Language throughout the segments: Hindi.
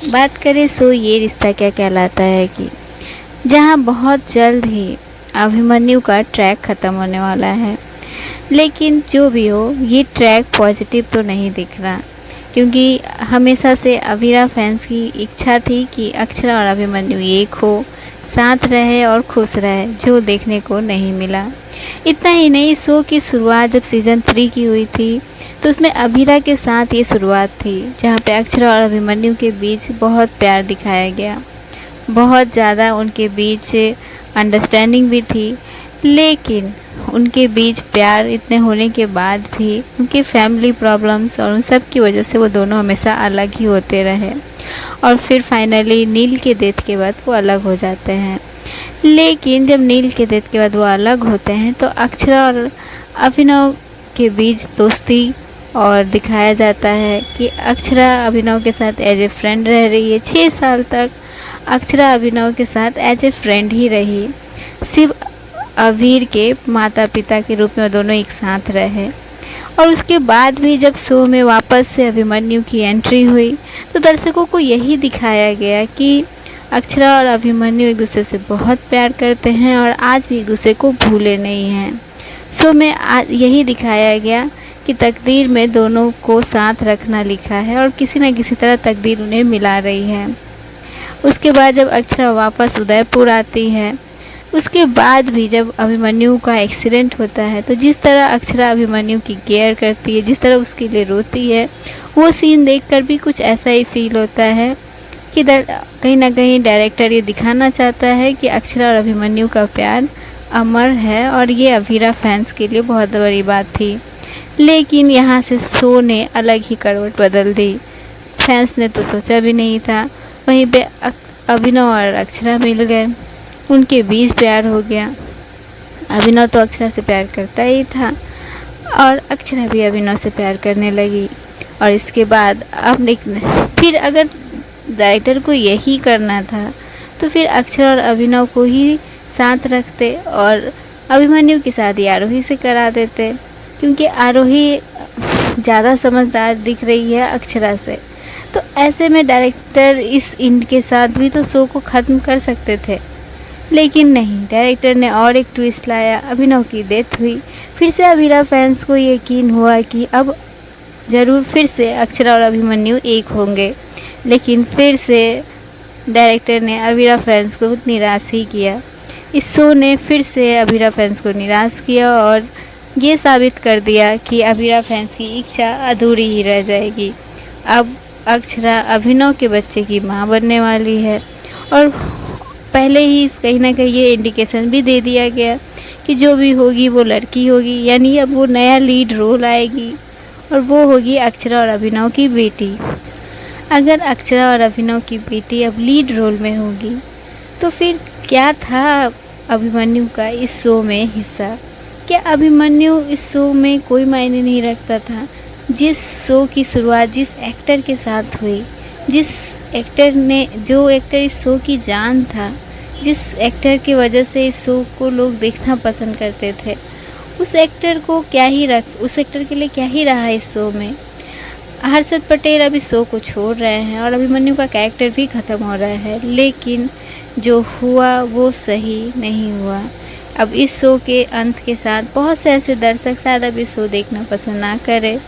बात करें सो ये रिश्ता क्या कहलाता है कि जहाँ बहुत जल्द ही अभिमन्यु का ट्रैक ख़त्म होने वाला है। लेकिन जो भी हो, ये ट्रैक पॉजिटिव तो नहीं दिख रहा, क्योंकि हमेशा से अवीरा फैंस की इच्छा थी कि अक्षरा और अभिमन्यु एक हो, साथ रहे और खुश रहे, जो देखने को नहीं मिला। इतना ही नहीं, शो की शुरुआत जब सीज़न 3 की हुई थी तो उसमें अभीरा के साथ ये शुरुआत थी, जहाँ पे अक्षरा और अभिमन्यु के बीच बहुत प्यार दिखाया गया, बहुत ज़्यादा उनके बीच अंडरस्टैंडिंग भी थी। लेकिन उनके बीच प्यार इतने होने के बाद भी उनके फैमिली प्रॉब्लम्स और उन सब की वजह से वो दोनों हमेशा अलग ही होते रहे, और फिर फाइनली नील के डेथ के बाद वो अलग हो जाते हैं। लेकिन जब नील के डेथ के बाद वो अलग होते हैं तो अक्षरा और अभिनव के बीच दोस्ती और दिखाया जाता है कि अक्षरा अभिनव के साथ एज ए फ्रेंड रह रही है। 6 साल तक अक्षरा अभिनव के साथ एज ए फ्रेंड ही रही, सिर्फ अवीर के माता पिता के रूप में दोनों एक साथ रहे। और उसके बाद भी जब शो में वापस से अभिमन्यु की एंट्री हुई तो दर्शकों को यही दिखाया गया कि अक्षरा और अभिमन्यु एक दूसरे से बहुत प्यार करते हैं और आज भी एक दूसरे को भूले नहीं हैं। शो में यही दिखाया गया कि तकदीर में दोनों को साथ रखना लिखा है और किसी न किसी तरह तकदीर उन्हें मिला रही है। उसके बाद जब अक्षरा वापस उदयपुर आती है, उसके बाद भी जब अभिमन्यु का एक्सीडेंट होता है तो जिस तरह अक्षरा अभिमन्यु की केयर करती है, जिस तरह उसके लिए रोती है, वो सीन देखकर भी कुछ ऐसा ही फील होता है कि कहीं ना कहीं डायरेक्टर ये दिखाना चाहता है कि अक्षरा और अभिमन्यु का प्यार अमर है, और ये अवीरा फैंस के लिए बहुत बड़ी बात थी। लेकिन यहाँ से शो ने अलग ही करवट बदल दी। फैंस ने तो सोचा भी नहीं था, वहीं पे अभिनव और अक्षरा मिल गए, उनके बीच प्यार हो गया। अभिनव तो अक्षरा से प्यार करता ही था और अक्षरा भी अभिनव से प्यार करने लगी। और इसके बाद अब फिर अगर डायरेक्टर को यही करना था तो फिर अक्षरा और अभिनव को ही साथ रखते और अभिमन्यु की शादी आरोही से करा देते, क्योंकि आरोही ज़्यादा समझदार दिख रही है अक्षरा से। तो ऐसे में डायरेक्टर इस एंड के साथ भी तो शो को ख़त्म कर सकते थे, लेकिन नहीं, डायरेक्टर ने और एक ट्विस्ट लाया। अभिनव की डेथ हुई, फिर से अवीरा फैंस को यकीन हुआ कि अब ज़रूर फिर से अक्षरा और अभिमन्यु एक होंगे, लेकिन फिर से डायरेक्टर ने अवीरा फैंस को निराश ही किया। इस शो ने फिर से अवीरा फैंस को निराश किया और ये साबित कर दिया कि अवीरा फैंस की इच्छा अधूरी ही रह जाएगी। अब अक्षरा अभिनव के बच्चे की माँ बनने वाली है, और पहले ही कहीं ना कहीं ये इंडिकेशन भी दे दिया गया कि जो भी होगी वो लड़की होगी, यानी अब वो नया लीड रोल आएगी और वो होगी अक्षरा और अभिनव की बेटी। अगर अक्षरा और अभिनव की बेटी अब लीड रोल में होगी तो फिर क्या था अभिमन्यु का इस शो में हिस्सा? क्या अभिमन्यु इस शो में कोई मायने नहीं रखता था? जिस शो की शुरुआत जिस एक्टर के साथ हुई, जिस एक्टर ने, जो एक्टर इस शो की जान था, जिस एक्टर की वजह से इस शो को लोग देखना पसंद करते थे, उस एक्टर के लिए क्या ही रहा इस शो में? हर्षद पटेल अभी शो को छोड़ रहे हैं और अभिमन्यु का कैरेक्टर भी ख़त्म हो रहा है, लेकिन जो हुआ वो सही नहीं हुआ। अब इस शो के अंत के साथ बहुत से ऐसे दर्शक शायद अब इस शो देखना पसंद ना करें,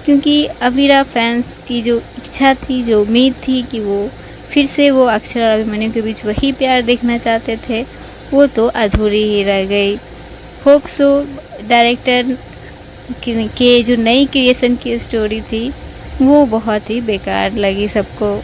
क्योंकि अवीरा फैंस की जो इच्छा थी, जो उम्मीद थी कि वो फिर से वो अक्षरा और अभिमन्यु के बीच वही प्यार देखना चाहते थे, वो तो अधूरी ही रह गई। होप सो डायरेक्टर के जो नई क्रिएशन की स्टोरी थी वो बहुत ही बेकार लगी सबको।